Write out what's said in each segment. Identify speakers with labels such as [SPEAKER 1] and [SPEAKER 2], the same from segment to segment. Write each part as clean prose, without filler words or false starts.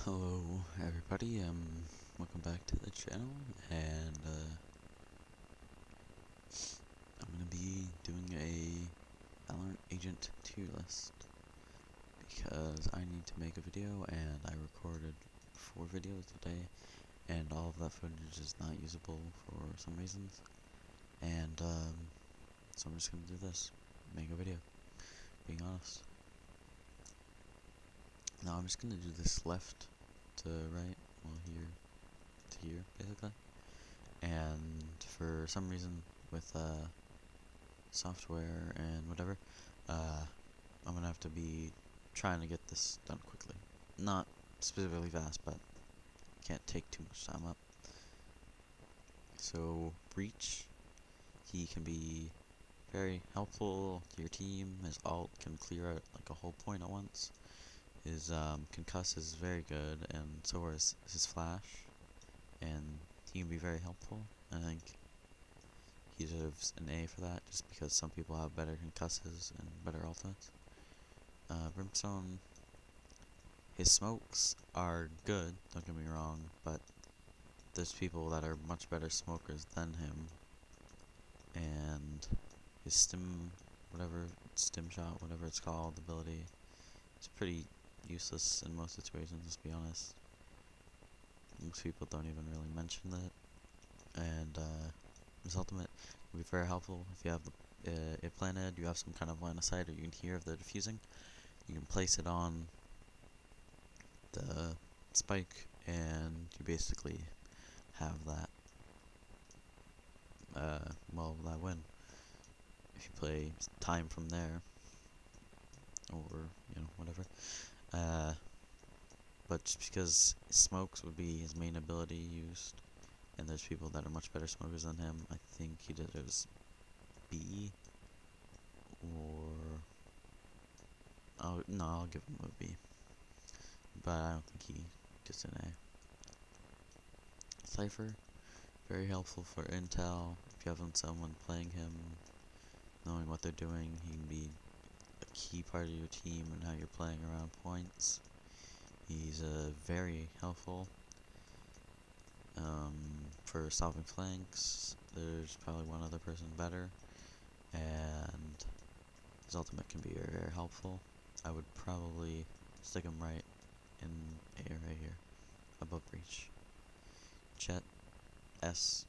[SPEAKER 1] Hello everybody, welcome back to the channel, and I'm gonna be doing a Valorant agent tier list, because I need to make a video, and I recorded 4 videos today, and all of that footage is not usable for some reasons, and so I'm just gonna do this, make a video, being honest. Now I'm just gonna do this left to right, well here to here, basically. And for some reason with software and whatever, I'm gonna have to be trying to get this done quickly. Not specifically fast, but can't take too much time up. So Breach, he can be very helpful to your team. His ult can clear out like a whole point at once. His concuss is very good, and so is his flash, and he can be very helpful. I think he deserves an A for that, just because some people have better concusses and better ultimates. Brimstone, his smokes are good, don't get me wrong, but there's people that are much better smokers than him, and his stim shot, whatever it's called, ability, it's pretty useless in most situations, let's be honest. Most people don't even really mention that, and his ultimate will be very helpful if you have it planted, you have some kind of line of sight, or you can hear if they're defusing. You can place it on the spike, and you basically have that, that win. If you play time from there, or, whatever. But just because smokes would be his main ability used, and there's people that are much better smokers than him, I think he deserves B, or... Oh, no, I'll give him a B. But I don't think he gets an A. Cypher, very helpful for intel. If you have someone playing him, knowing what they're doing, he can be a key part of your team and how you're playing around points. He's very helpful for stopping flanks. There's probably one other person better, and his ultimate can be very, very helpful. I would probably stick him right in A right here, above Breach. Jet, S,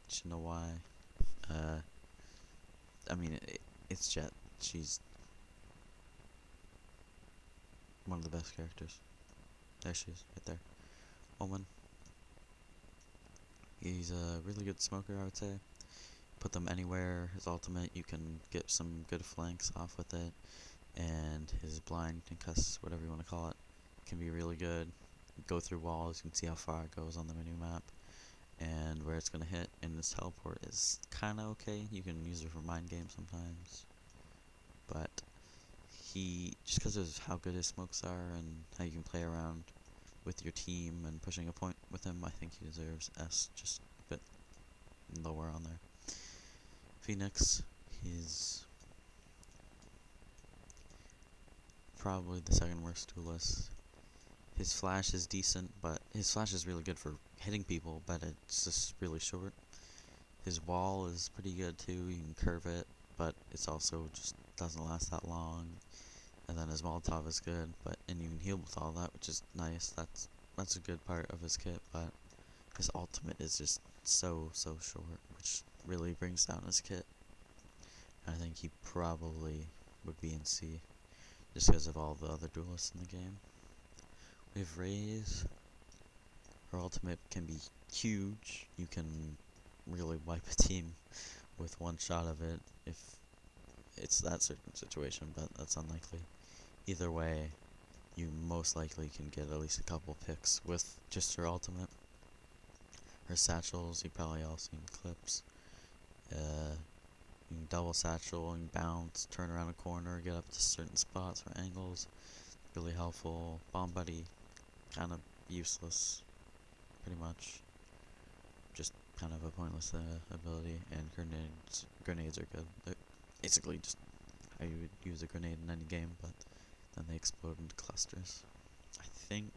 [SPEAKER 1] should know why. I mean, it's Jet. She's one of the best characters. There she is, right there. Omen. He's a really good smoker, I would say. Put them anywhere. His ultimate, you can get some good flanks off with it. And his blind, concuss, whatever you want to call it, can be really good. Go through walls, you can see how far it goes on the menu map, and where it's going to hit. And his teleport is kind of okay. You can use it for mind games sometimes. But just because of how good his smokes are and how you can play around with your team and pushing a point with him, I think he deserves S, just a bit lower on there. Phoenix, he's probably the second worst duelist. His flash is decent, but his flash is really good for hitting people, but it's just really short. His wall is pretty good too, you can curve it, but it's also just doesn't last that long. And then his Molotov is good, and you can heal with all that, which is nice. That's a good part of his kit, but his ultimate is just so short, which really brings down his kit. I think he probably would be in C, just because of all the other duelists in the game. We have Raze. Her ultimate can be huge. You can really wipe a team with one shot of it if it's that certain situation, but that's unlikely. Either way, you most likely can get at least a couple picks with just her ultimate. Her satchels, you probably all seen clips. You can double satchel and bounce, turn around a corner, get up to certain spots or angles. Really helpful. Bomb buddy, kind of useless, pretty much. Just kind of a pointless ability. And grenades are good. They're basically just how you would use a grenade in any game, but then they explode into clusters. I think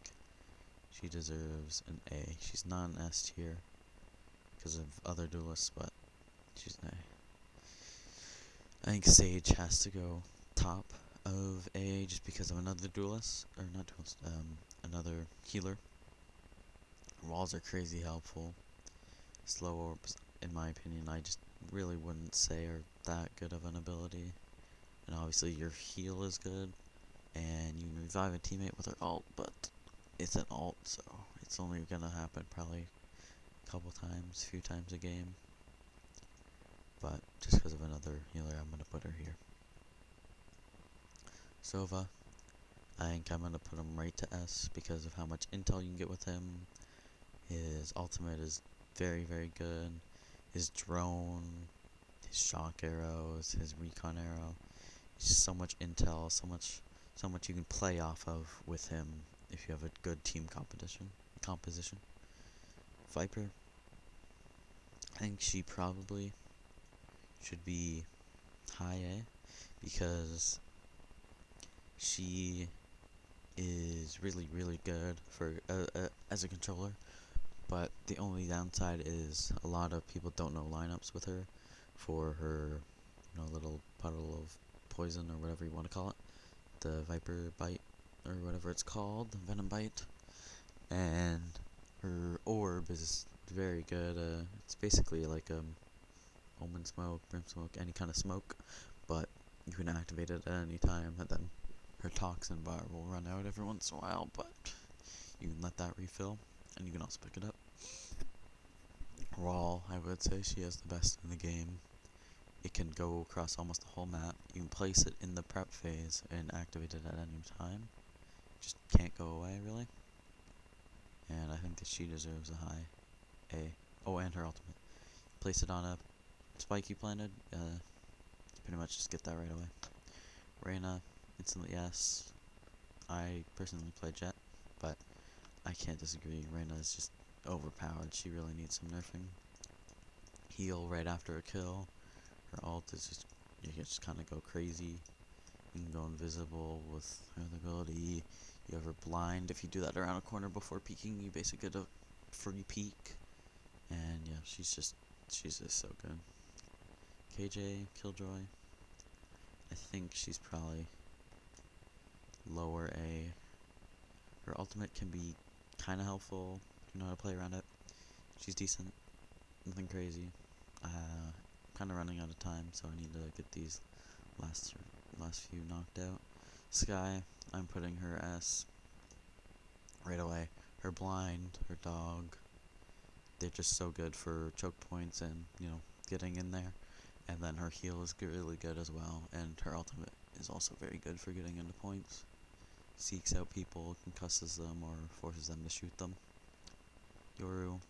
[SPEAKER 1] She deserves an A. She's not an S tier because of other duelists, but she's an A. I think Sage has to go top of A just because of another duelist, or not duelist, another healer. Walls are crazy helpful. Slow orbs, in my opinion, I just really wouldn't say are that good of an ability. And obviously your heal is good, and you can revive a teammate with her ult, but it's an ult, so it's only gonna happen probably a couple times, few times a game. But just because of another healer, I'm gonna put her here. Sova, I think I'm gonna put him right to S because of how much intel you can get with him. His ultimate is very, very good. His drone, his shock arrows, his recon arrow. Just so much intel, so much you can play off of with him if you have a good team composition. Viper, I think she probably should be high A because she is really, really good for as a controller. But the only downside is a lot of people don't know lineups with her for her, little puddle of poison or whatever you want to call it, the Viper Bite or whatever it's called, the Venom Bite, and her orb is very good. It's basically like Omen Smoke, Brim Smoke, any kind of smoke, but you can activate it at any time, and then her Toxin Bar will run out every once in a while, but you can let that refill, and you can also pick it up. Raw, I would say she has the best in the game. It can go across almost the whole map. You can place it in the prep phase and activate it at any time. Just can't go away, really. And I think that she deserves a high A. Oh, and her ultimate. Place it on a spike you planted, pretty much just get that right away. Reyna, instantly S. I personally play Jet, but I can't disagree. Reyna is just overpowered. She really needs some nerfing. Heal right after a kill. Her ult is just, you can just kind of go crazy. You can go invisible with her ability. You have her blind. If you do that around a corner before peeking, you basically get a free peek. And yeah, she's just so good. KJ, Killjoy, I think she's probably lower A. Her ultimate can be kind of helpful if you know how to play around it. She's decent, nothing crazy. Kind of running out of time, so I need to get these last few knocked out. Skye, I'm putting her S right away. Her blind, her dog, they're just so good for choke points and, getting in there. And then her heal is really good as well, and her ultimate is also very good for getting into points. Seeks out people, concusses them, or forces them to shoot them. Yoru,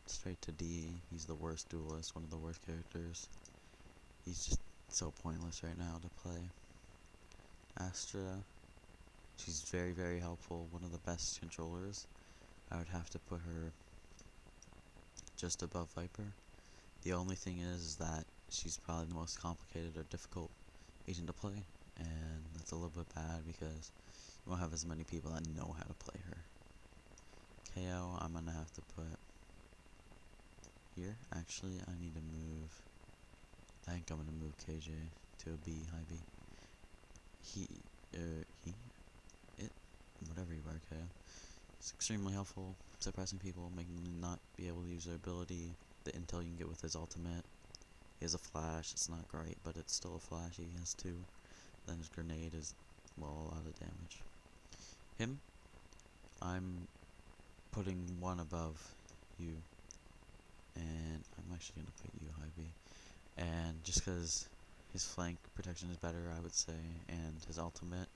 [SPEAKER 1] straight to D. He's the worst duelist, one of the worst characters. He's just so pointless right now to play. Astra, she's very, very helpful, one of the best controllers. I would have to put her just above Viper. The only thing is that she's probably the most complicated or difficult agent to play, and that's a little bit bad because you won't have as many people that know how to play her. KO, I'm gonna have to put here. Actually, I need to move. I think I'm gonna move KJ to a B, high B. It, whatever you are, KO. It's extremely helpful, suppressing people, making them not be able to use their ability. The intel you can get with his ultimate. He has a flash. It's not great, but it's still a flash. He has two. Then his grenade is, well, a lot of damage. Him, I'm putting one above you, and I'm actually gonna put you high B. And just because his flank protection is better, I would say, and his ultimate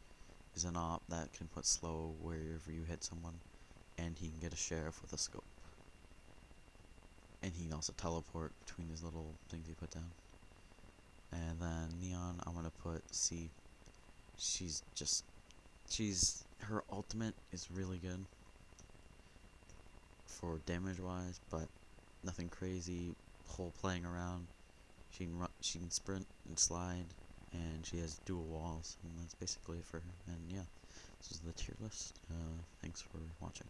[SPEAKER 1] is an op that can put slow wherever you hit someone, and he can get a sheriff with a scope. And he can also teleport between these little things he put down. And then Neon, I'm gonna put C. Her ultimate is really good for damage wise, but nothing crazy. Whole playing around. She can sprint and slide, and she has dual walls, and that's basically it for her. And yeah, this is the tier list. Thanks for watching.